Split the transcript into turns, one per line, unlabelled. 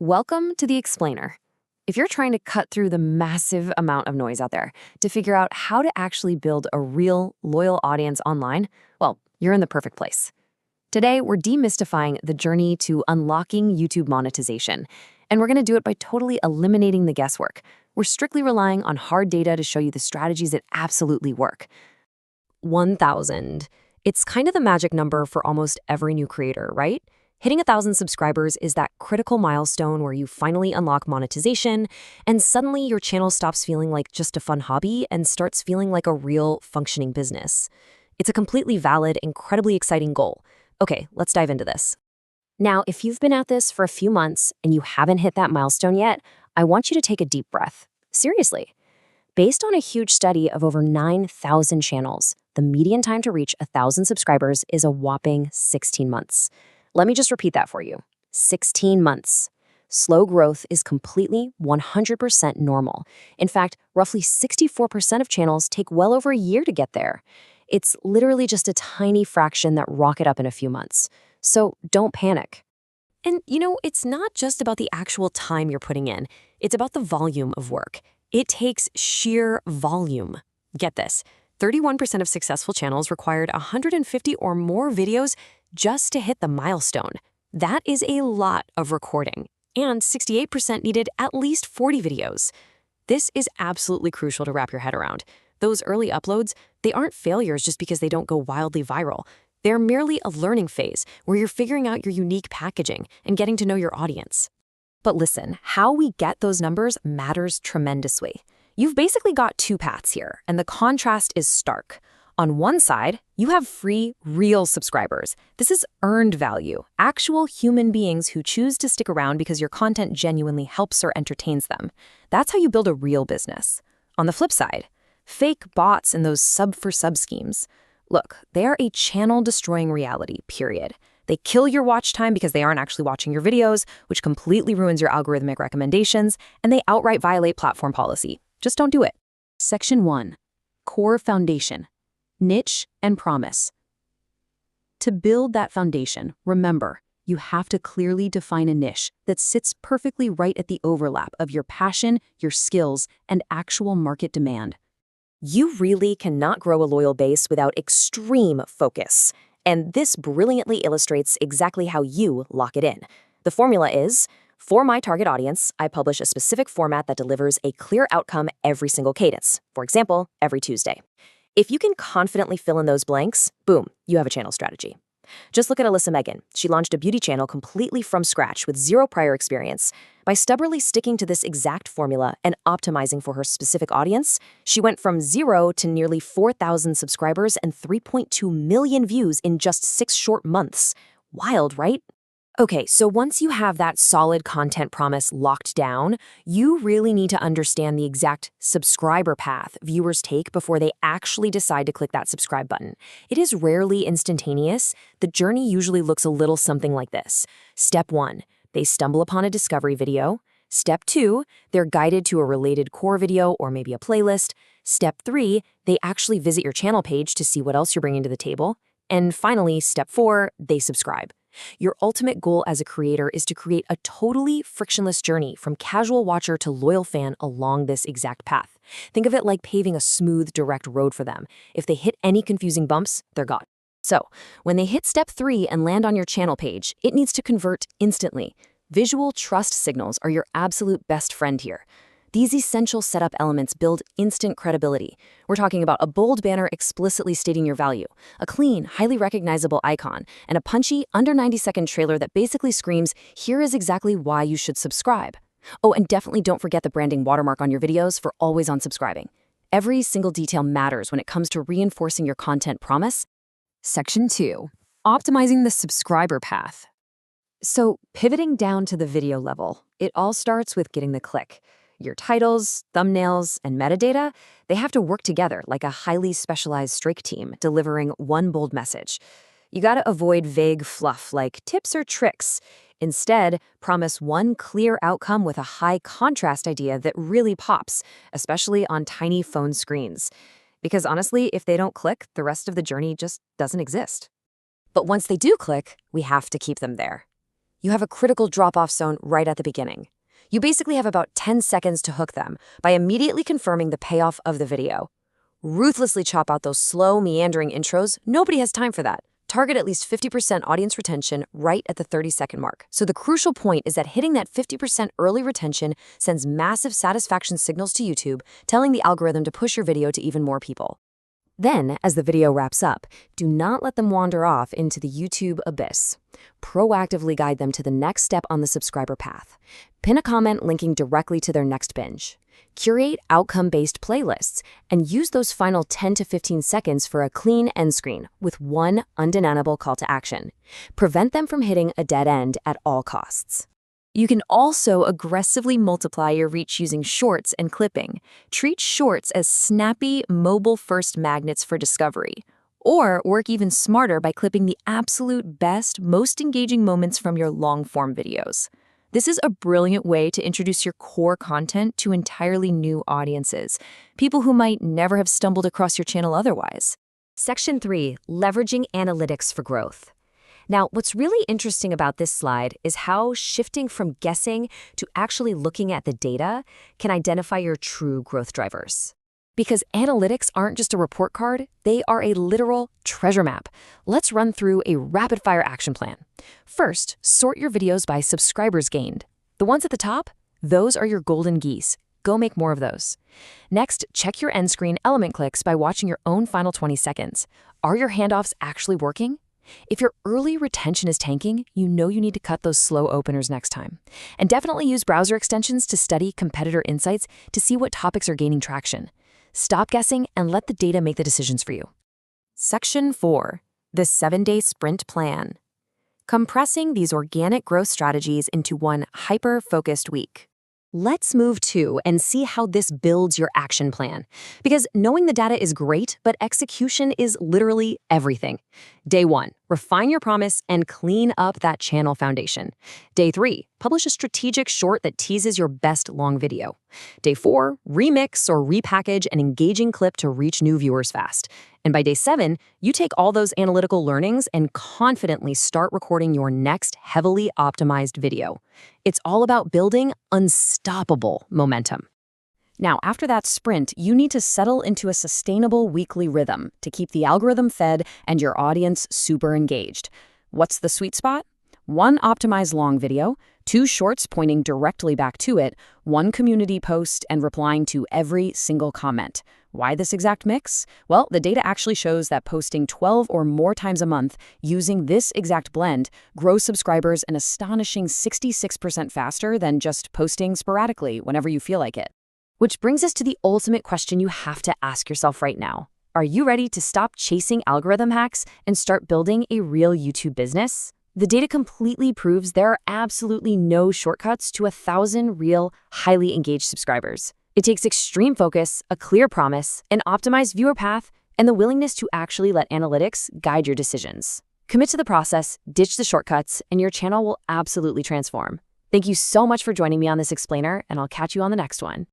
Welcome to The Explainer. If you're trying to cut through the massive amount of noise out there to figure out how to actually build a real, loyal audience online, well, you're in the perfect place. Today, we're demystifying the journey to unlocking YouTube monetization, and we're going to do it by totally eliminating the guesswork. We're strictly relying on hard data to show you the strategies that absolutely work. 1,000. It's kind of the magic number for almost every new creator, right? Hitting 1,000 subscribers is that critical milestone where you finally unlock monetization, and suddenly your channel stops feeling like just a fun hobby and starts feeling like a real, functioning business. It's a completely valid, incredibly exciting goal. Okay, let's dive into this. Now, if you've been at this for a few months and you haven't hit that milestone yet, I want you to take a deep breath. Seriously. Based on a huge study of over 9,000 channels, the median time to reach 1,000 subscribers is a whopping 16 months. Let me just repeat that for you. 16 months. Slow growth is completely 100% normal. In fact, roughly 64% of channels take well over a year to get there. It's literally just a tiny fraction that rocket up in a few months. So don't panic. And it's not just about the actual time you're putting in. It's about the volume of work. It takes sheer volume. Get this. 31% of successful channels required 150 or more videos just to hit the milestone. That is a lot of recording, and 68% needed at least 40 videos. This is absolutely crucial to wrap your head around. Those early uploads, they aren't failures just because they don't go wildly viral. They're merely a learning phase where you're figuring out your unique packaging and getting to know your audience. But listen, how we get those numbers matters tremendously. You've basically got two paths here, and the contrast is stark. On one side, you have free, real subscribers. This is earned value, actual human beings who choose to stick around because your content genuinely helps or entertains them. That's how you build a real business. On the flip side, fake bots and those sub-for-sub schemes. Look, they are a channel-destroying reality, period. They kill your watch time because they aren't actually watching your videos, which completely ruins your algorithmic recommendations, and they outright violate platform policy. Just don't do it. Section 1. Core Foundation. Niche and promise. To build that foundation, remember, you have to clearly define a niche that sits perfectly right at the overlap of your passion, your skills, and actual market demand. You really cannot grow a loyal base without extreme focus. And this brilliantly illustrates exactly how you lock it in. The formula is, for my target audience, I publish a specific format that delivers a clear outcome every single cadence. For example, every Tuesday. If you can confidently fill in those blanks, boom, you have a channel strategy. Just look at Alyssa Megan. She launched a beauty channel completely from scratch with zero prior experience. By stubbornly sticking to this exact formula and optimizing for her specific audience, she went from 0 to nearly 4,000 subscribers and 3.2 million views in just 6 short months. Wild, right? Okay, so once you have that solid content promise locked down, you really need to understand the exact subscriber path viewers take before they actually decide to click that subscribe button. It is rarely instantaneous. The journey usually looks a little something like this. Step 1, they stumble upon a discovery video. Step 2, they're guided to a related core video or maybe a playlist. Step 3, they actually visit your channel page to see what else you're bringing to the table. And finally, step 4, they subscribe. Your ultimate goal as a creator is to create a totally frictionless journey from casual watcher to loyal fan along this exact path. Think of it like paving a smooth, direct road for them. If they hit any confusing bumps, they're gone. So, when they hit step 3 and land on your channel page, it needs to convert instantly. Visual trust signals are your absolute best friend here. These essential setup elements build instant credibility. We're talking about a bold banner explicitly stating your value, a clean, highly recognizable icon, and a punchy, under 90-second trailer that basically screams, here is exactly why you should subscribe. Oh, and definitely don't forget the branding watermark on your videos for always on subscribing. Every single detail matters when it comes to reinforcing your content promise. Section 2. Optimizing the subscriber path. So, pivoting down to the video level, it all starts with getting the click. Your titles, thumbnails, and metadata, they have to work together like a highly specialized strike team delivering one bold message. You gotta avoid vague fluff like tips or tricks. Instead, promise one clear outcome with a high contrast idea that really pops, especially on tiny phone screens. Because honestly, if they don't click, the rest of the journey just doesn't exist. But once they do click, we have to keep them there. you have a critical drop-off zone right at the beginning. You basically have about 10 seconds to hook them by immediately confirming the payoff of the video. Ruthlessly chop out those slow, meandering intros. Nobody has time for that. Target at least 50% audience retention right at the 30-second mark. So the crucial point is that hitting that 50% early retention sends massive satisfaction signals to YouTube, telling the algorithm to push your video to even more people. Then, as the video wraps up, do not let them wander off into the YouTube abyss. Proactively guide them to the next step on the subscriber path. Pin a comment linking directly to their next binge. Curate outcome-based playlists and use those final 10 to 15 seconds for a clean end screen with one undeniable call to action. Prevent them from hitting a dead end at all costs. You can also aggressively multiply your reach using shorts and clipping. Treat shorts as snappy, mobile-first magnets for discovery. Or work even smarter by clipping the absolute best, most engaging moments from your long-form videos. This is a brilliant way to introduce your core content to entirely new audiences, people who might never have stumbled across your channel otherwise. Section 3. Leveraging analytics for growth. Now, what's really interesting about this slide is how shifting from guessing to actually looking at the data can identify your true growth drivers. Because analytics aren't just a report card, they are a literal treasure map. Let's run through a rapid-fire action plan. First, sort your videos by subscribers gained. The ones at the top, those are your golden geese. Go make more of those. Next, check your end screen element clicks by watching your own final 20 seconds. Are your handoffs actually working? If your early retention is tanking, you know you need to cut those slow openers next time. And definitely use browser extensions to study competitor insights to see what topics are gaining traction. Stop guessing and let the data make the decisions for you. Section 4. The 7-day sprint plan. Compressing these organic growth strategies into one hyper-focused week. Let's move to and see how this builds your action plan. Because knowing the data is great, but execution is literally everything. Day 1, refine your promise and clean up that channel foundation. Day 3, publish a strategic short that teases your best long video. Day 4, remix or repackage an engaging clip to reach new viewers fast. And by day 7, you take all those analytical learnings and confidently start recording your next heavily optimized video. It's all about building unstoppable momentum. Now, after that sprint, you need to settle into a sustainable weekly rhythm to keep the algorithm fed and your audience super engaged. What's the sweet spot? 1 optimized long video, 2 shorts pointing directly back to it, 1 community post and replying to every single comment. Why this exact mix? Well, the data actually shows that posting 12 or more times a month using this exact blend grows subscribers an astonishing 66% faster than just posting sporadically whenever you feel like it. Which brings us to the ultimate question you have to ask yourself right now. Are you ready to stop chasing algorithm hacks and start building a real YouTube business? The data completely proves there are absolutely no shortcuts to 1,000 real, highly engaged subscribers. It takes extreme focus, a clear promise, an optimized viewer path, and the willingness to actually let analytics guide your decisions. Commit to the process, ditch the shortcuts, and your channel will absolutely transform. Thank you so much for joining me on this explainer, and I'll catch you on the next one.